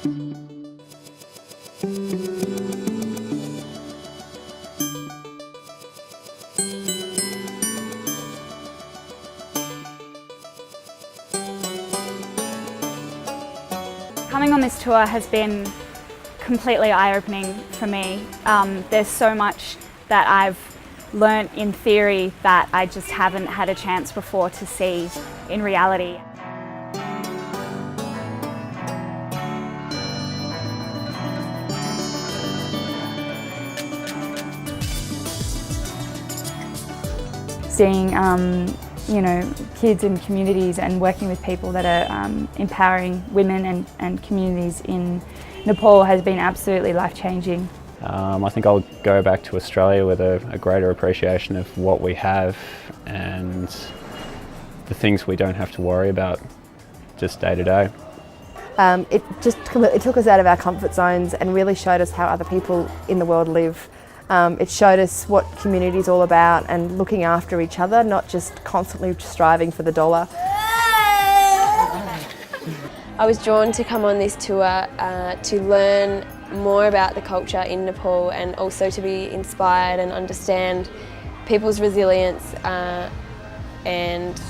Coming on this tour has been completely eye-opening for me. There's so much that I've learnt in theory that I just haven't had a chance before to see in reality. Seeing kids and communities and working with people that are empowering women and communities in Nepal has been absolutely life-changing. I think I'll go back to Australia with a greater appreciation of what we have and the things we don't have to worry about just day to day. It just completely took us out of our comfort zones and really showed us how other people in the world live. It showed us what community is all about and looking after each other, not just constantly striving for the dollar. I was drawn to come on this tour to learn more about the culture in Nepal and also to be inspired and understand people's resilience and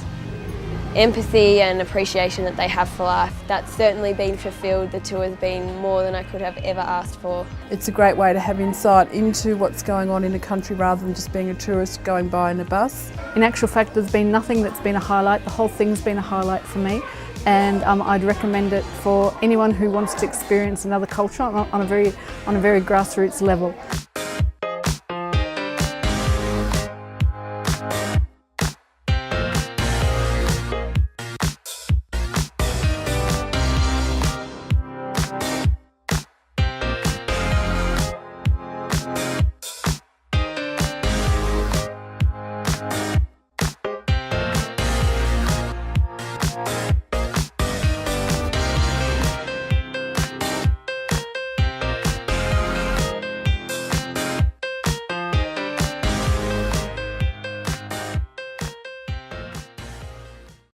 empathy and appreciation that they have for life. That's certainly been fulfilled. The tour has been more than I could have ever asked for. It's a great way to have insight into what's going on in a country rather than just being a tourist going by in a bus. In actual fact, there's been nothing that's been a highlight. The whole thing's been a highlight for me, and I'd recommend it for anyone who wants to experience another culture on a very grassroots level.